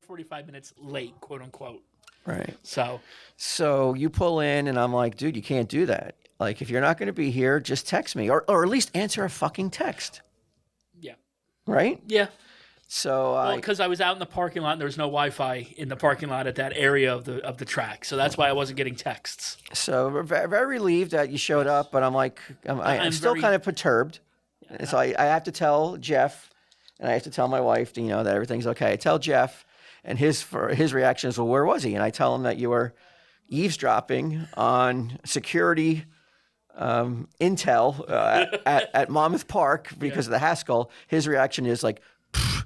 45 minutes late, quote unquote. Right. So you pull in, and I'm like, dude, you can't do that. Like, if you're not going to be here, just text me, or at least answer a fucking text. yeah. Right? Yeah. So Well, because I was out in the parking lot and there was no Wi-Fi in the parking lot at that area of the track, so that's why I wasn't getting texts. So we're very, very relieved that you showed up, but I'm like, I'm still kind of perturbed. Yeah. So I have to tell Jeff, and I have to tell my wife, that everything's okay. I tell Jeff, and his reaction is, well, where was he? And I tell him that you were eavesdropping on security intel at Monmouth Park because of the Haskell. His reaction is like,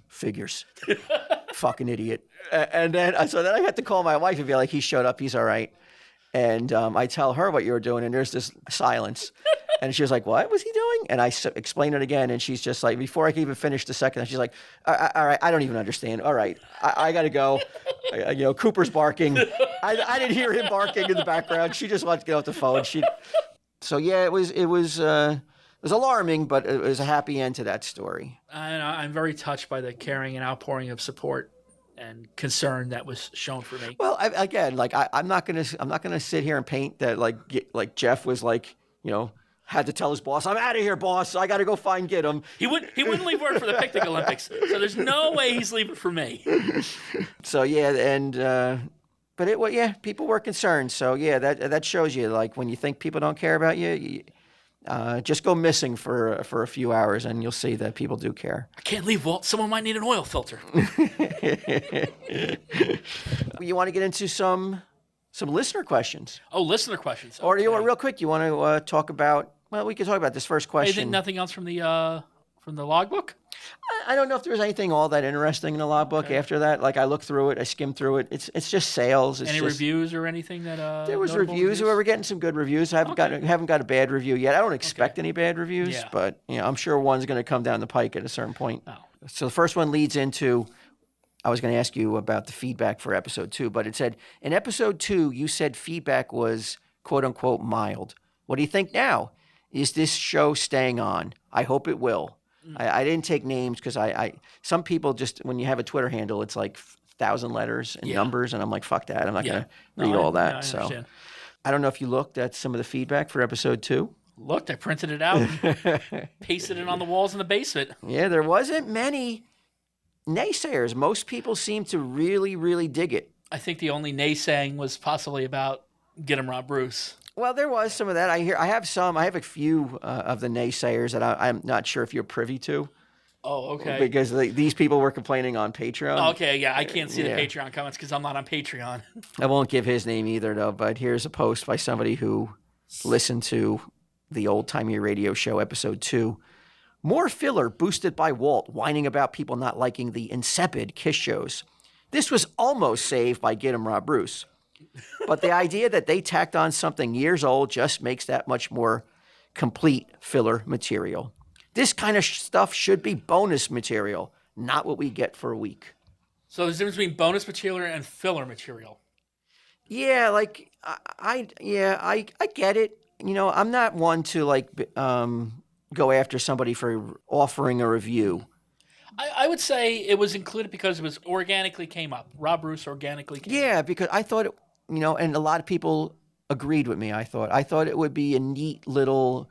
figures. Fucking idiot. And then I had to call my wife and be like, he showed up, he's all right. And I tell her what you were doing, and there's this silence. And she was like, what was he doing? And I explain it again, and she's just like, before I can even finish the second, she's like, all right, I don't even understand. All right, I got to go. Cooper's barking. I didn't hear him barking in the background. She just wants to get off the phone. So yeah, it was alarming, but it was a happy end to that story. I'm very touched by the caring and outpouring of support and concern that was shown for me. Well, I'm not gonna sit here and paint that like Jeff was like, had to tell his boss, I'm out of here, boss. I got to go find Gidim. He wouldn't leave word for the picnic Olympics, so there's no way he's leaving for me. So yeah, and but people were concerned. So yeah, that shows you, like, when you think people don't care about you, just go missing for a few hours, and you'll see that people do care. I can't leave, Walt. Someone might need an oil filter. You want to get into some listener questions? Oh, listener questions. Okay. Or you want real quick? You want to talk about? Well, we can talk about this first question. Nothing else from the logbook? I don't know if there was anything all that interesting in the logbook after that. Like, I looked through it, I skimmed through it. It's just sales. Any reviews or anything that? There was reviews. We were getting some good reviews. I haven't got a bad review yet. I don't expect any bad reviews, but I'm sure one's going to come down the pike at a certain point. Oh. So the first one leads into. I was going to ask you about the feedback for episode 2, but it said in episode 2 you said feedback was quote unquote mild. What do you think now? Is this show staying on? I hope it will. I didn't take names because some people just, when you have a Twitter handle, it's like 1,000 letters and numbers, and I'm like, fuck that. I'm not going to read all that. So I don't know if you looked at some of the feedback for episode 2. Looked, I printed it out and pasted it on the walls in the basement. Yeah, there wasn't many naysayers. Most people seem to really, really dig it. I think the only naysaying was possibly about Get 'em Rob Bruce. Well, there was some of that. I have a few of the naysayers that I'm not sure if you're privy to. Oh, okay. Because these people were complaining on Patreon. Oh, okay, yeah. I can't see the Patreon comments because I'm not on Patreon. I won't give his name either, though, but here's a post by somebody who listened to the Old Timey Radio Show, episode 2. More filler boosted by Walt whining about people not liking the insipid Kiss shows. This was almost saved by Get 'em Rob Bruce. But the idea that they tacked on something years old just makes that much more complete filler material. This kind of stuff should be bonus material, not what we get for a week. So there's a difference between bonus material and filler material. Yeah, like I get it. I'm not one to go after somebody for offering a review. I would say it was included because it was organically came up. Rob Bruce organically came up. Yeah, because I thought it, and a lot of people agreed with me. I thought it would be a neat little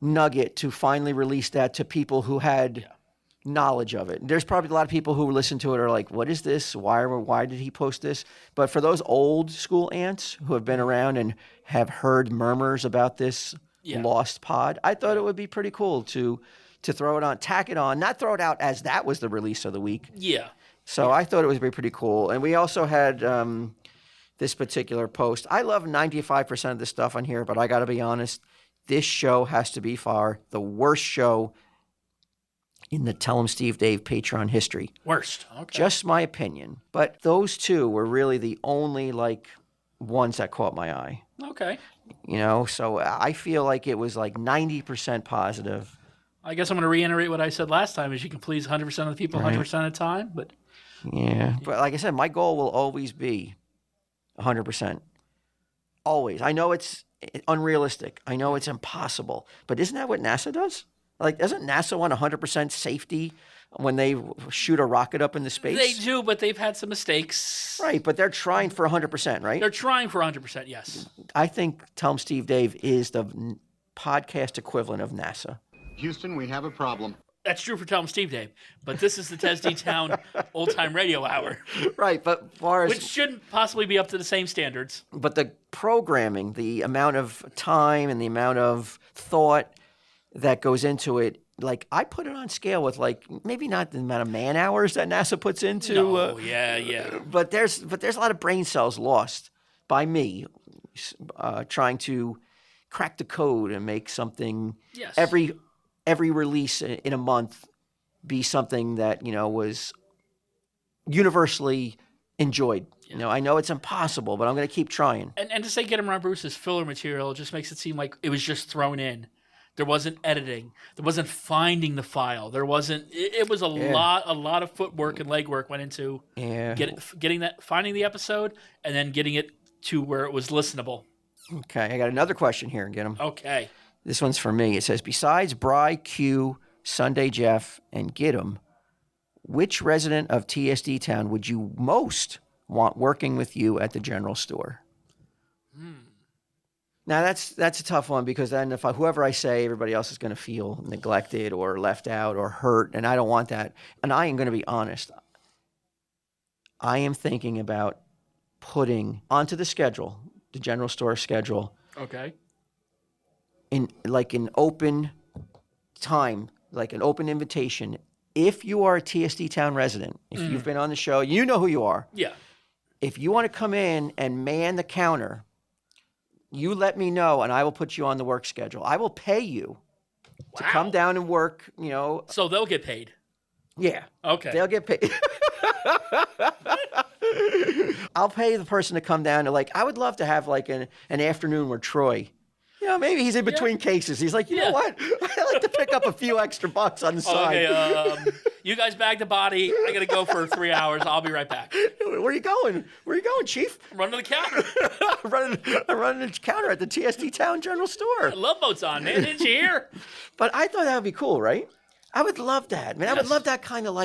nugget to finally release that to people who had knowledge of it. There's probably a lot of people who listen to it are like, what is this? Why did he post this? But for those old school ants who have been around and have heard murmurs about this lost pod, I thought it would be pretty cool to throw it on, tack it on, not throw it out as that was the release of the week. Yeah. So I thought it would be pretty cool. And we also had this particular post. I love 95% of the stuff on here, but I got to be honest, this show has to be far the worst show in the Tell 'em Steve Dave Patreon history. Worst. Okay. Just my opinion. But those two were really the only ones that caught my eye. Okay. So I feel like it was 90% positive. I guess I'm going to reiterate what I said last time, is you can please 100% of the people 100% of the time, but... Yeah, but like I said, my goal will always be 100%. Always. I know it's unrealistic. I know it's impossible. But isn't that what NASA does? Like, doesn't NASA want 100% safety when they shoot a rocket up into space? They do, but they've had some mistakes. Right, but they're trying for 100%, right? They're trying for 100%, yes. I think Tell 'em Steve Dave is the podcast equivalent of NASA. Houston, we have a problem. That's true for Tell 'em Steve Dave, but this is the TESD Town Old Time Radio Hour. Right, but far as... Which shouldn't possibly be up to the same standards. But the programming, the amount of time and the amount of thought that goes into it, like, I put it on scale with, like, maybe not the amount of man hours that NASA puts into... No, yeah. But there's a lot of brain cells lost by me trying to crack the code and make something... Yes. Every release in a month be something that, was universally enjoyed. Yeah. I know it's impossible, but I'm going to keep trying. And to say Get 'em Ron Bruce is filler material just makes it seem like it was just thrown in. There wasn't editing. There wasn't finding the file. There wasn't. It was a lot of footwork and legwork went into finding the episode and then getting it to where it was listenable. Okay, I got another question here. Get 'em. Okay. This one's for me. It says, besides Bry, Q, Sunday Jeff, and Get 'em, which resident of TSD Town would you most want working with you at the general store? Now, that's a tough one because then whoever I say, everybody else is going to feel neglected or left out or hurt, and I don't want that. And I am going to be honest. I am thinking about putting onto the schedule, the general store schedule, Okay. in like an open time, like an open invitation. If you are a TSD Town resident, if you've been on the show, you know who you are. Yeah. If you want to come in and man the counter, you let me know and I will put you on the work schedule. I will pay you to come down and work, So they'll get paid. Yeah. Okay. They'll get paid. I'll pay the person to come down to I would love to have an afternoon where Troy, maybe he's in between cases. He's like, you know what? I like to pick up a few extra bucks on the side. Okay, you guys bag the body. I got to go for 3 hours. I'll be right back. Where are you going? Where are you going, Chief? I'm running to the counter. I'm running the counter at the TSD Town General Store. Love boat's on, man. Didn't you hear? But I thought that would be cool, right? I would love that, man. I would love that kind of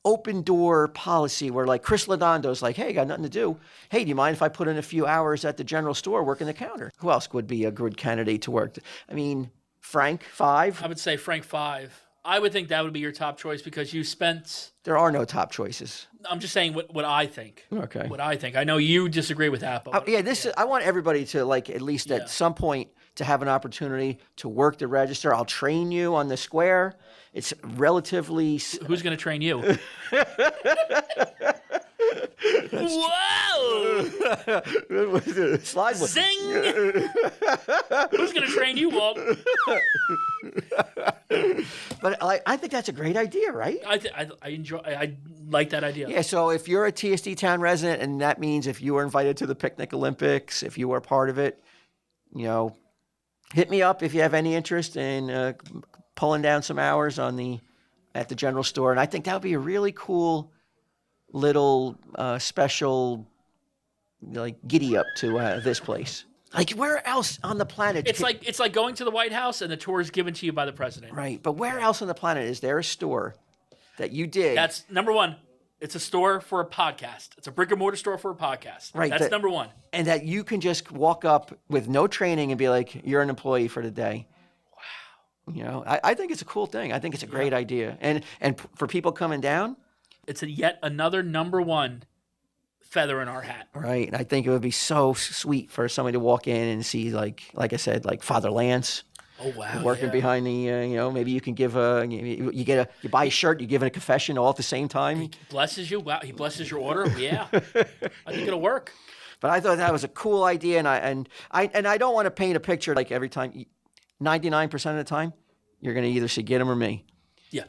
open door policy where Chris Lodondo's hey, got nothing to do. Hey, do you mind if I put in a few hours at the general store working the counter? Who else would be a good candidate to work? I mean, Frank, 5. I would say Frank 5. I would think that would be your top choice because you spent... There are no top choices. I'm just saying what I think. Okay. What I think. I know you disagree with that, but... I want everybody to, at least at some point, to have an opportunity to work the register. I'll train you on the square. It's relatively... Who's going to train you? Whoa! Slide one. Zing! Who's going to train you, Walt? But I think that's a great idea, right? I like that idea. Yeah, so if you're a TSD Town resident, and that means if you were invited to the Picnic Olympics, if you were part of it, hit me up if you have any interest in pulling down some hours at the general store. And I think that would be a really cool little special giddy up to this place. Where else on the planet? It's like going to the White House and the tour is given to you by the president. Right, but where else on the planet is there a store that you dig? That's number one. It's a store for a podcast. It's a brick and mortar store for a podcast. Right. That's number one. And that you can just walk up with no training and be like, you're an employee for the day. Wow. I think it's a cool thing. I think it's a great idea. And for people coming down, it's yet another number one feather in our hat. Right. And I think it would be so sweet for somebody to walk in and see, like I said, Father Lance. Oh, wow. Working behind the, maybe you can give you buy a shirt, you give it a confession all at the same time. He blesses you. Wow. He blesses your order. Yeah. I think it'll work. But I thought that was a cool idea. And I don't want to paint a picture every time, 99% of the time, you're going to either see Get 'em or me. Yeah.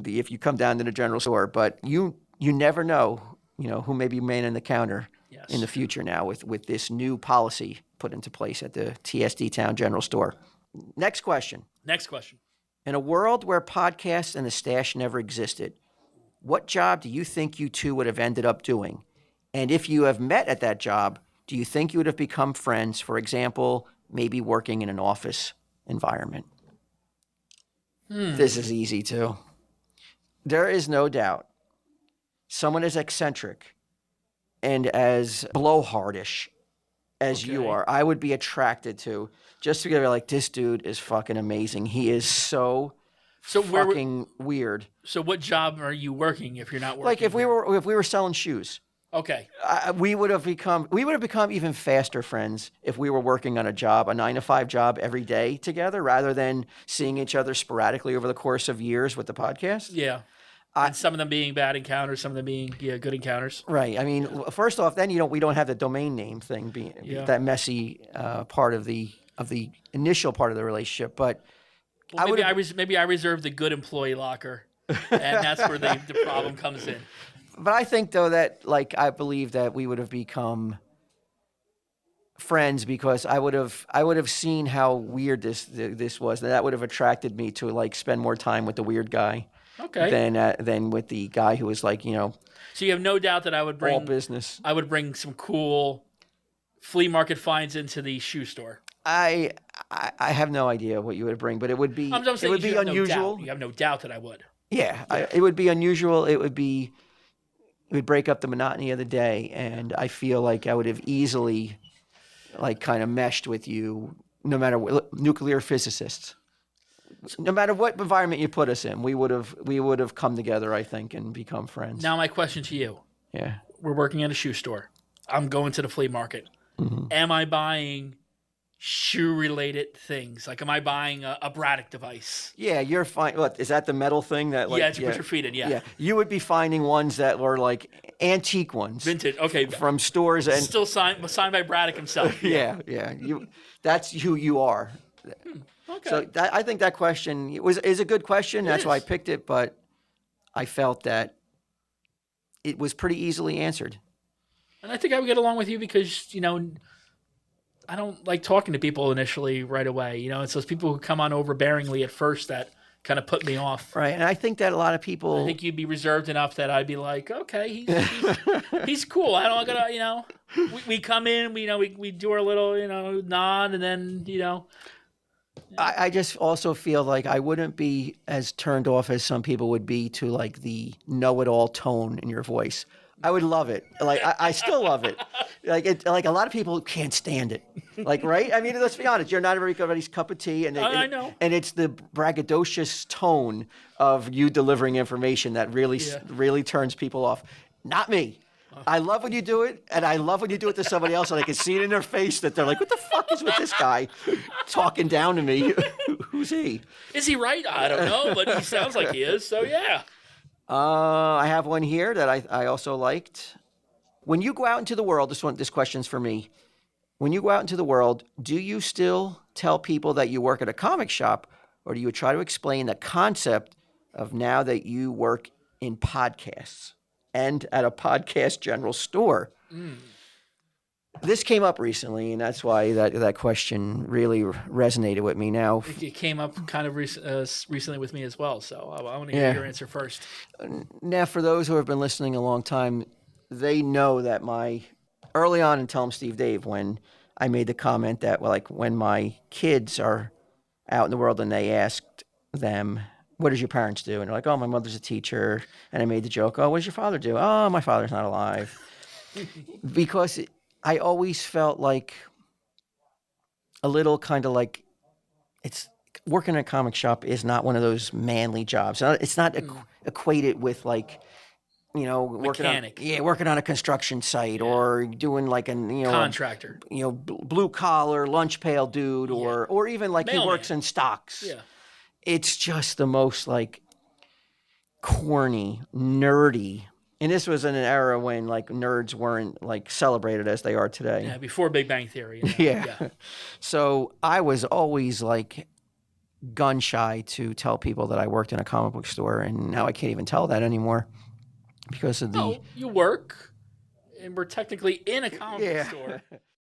If you come down to the general store, but you never know, who may be manning the counter in the future now with this new policy put into place at the TSD Town General Store. Next question. In a world where podcasts and the stash never existed, what job do you think you two would have ended up doing? And if you have met at that job, do you think you would have become friends? For example, maybe working in an office environment. This is easy too. There is no doubt someone as eccentric and as blowhardish as you are, I would be attracted to, just to be like, this dude is fucking amazing. He is so fucking weird. So what job are you working if you're not working? Like if we were selling shoes. Okay. We would have become even faster friends if we were working on a 9-to-5 job every day together, rather than seeing each other sporadically over the course of years with the podcast. Yeah. And some of them being bad encounters, some of them being good encounters. Right. I mean, first off, then we don't have the domain name thing being that messy part of the initial part of the relationship. But maybe I reserve the good employee locker, and that's where the problem comes in. But I think though that I believe that we would have become friends because I would have seen how weird this was, and that would have attracted me to spend more time with the weird guy. Okay. Than with the guy who was So you have no doubt that I would bring all business. I would bring some cool flea market finds into the shoe store. I have no idea what you would bring, but it would be it would be unusual. You have no doubt that I would. Yeah. It would be unusual. It would break up the monotony of the day, and I feel like I would have easily kind of meshed with you, no matter what. Nuclear physicists. No matter what environment you put us in, we would have come together, I think, and become friends. Now my question to you. Yeah. We're working at a shoe store. I'm going to the flea market. Mm-hmm. Am I buying shoe-related things? Am I buying a Braddock device? Yeah, you're fine. What, is that the metal thing that you put your feet in, Yeah. You would be finding ones that were antique ones. Vintage, okay. From stores and still signed by Braddock himself. Yeah. That's who you are. Okay. So I think that question is a good question. That's why I picked it, but I felt that it was pretty easily answered. And I think I would get along with you because, I don't like talking to people initially right away. It's those people who come on overbearingly at first that kind of put me off. Right, and I think that a lot of people... I think you'd be reserved enough that I'd be like, okay, he's cool. I don't gotta, we come in, we do our little, nod, and then, I just also feel like I wouldn't be as turned off as some people would be to the know-it-all tone in your voice. I would love it. I still love it. A lot of people can't stand it. Right? I mean, let's be honest. You're not everybody's cup of tea, and I know. And it's the braggadocious tone of you delivering information that really turns people off. Not me. I love when you do it, and I love when you do it to somebody else, and I can see it in their face that they're like, "What the fuck is with this guy talking down to me? Who's he? Is he right? I don't know, but he sounds like he is. So yeah." I have one here that I also liked. When you go out into the world, this question's for me. When you go out into the world, do you still tell people that you work at a comic shop, or do you try to explain the concept of now that you work in podcasts and at a podcast general store? This came up recently, and that's why that question really resonated with me. Now, it came up kind of recently with me as well, so I want to hear your answer first. Now, for those who have been listening a long time, they know that early on in Tell 'em Steve Dave, when I made the comment that when my kids are out in the world and they asked them, "What does your parents do?" and they're like, "Oh, my mother's a teacher," and I made the joke, "Oh, what does your father do?" "Oh, my father's not alive," because I always felt like a little kind of it's working in a comic shop is not one of those manly jobs. It's not equated with working on a construction site or doing contractor, blue collar lunch pail dude, or even he works in stocks. Yeah, it's just the most corny, nerdy. And this was in an era when nerds weren't celebrated as they are today. Yeah, before Big Bang Theory. Yeah. So I was always gun shy to tell people that I worked in a comic book store, and now I can't even tell that anymore because of the. No, you work, and we're technically in a comic book store.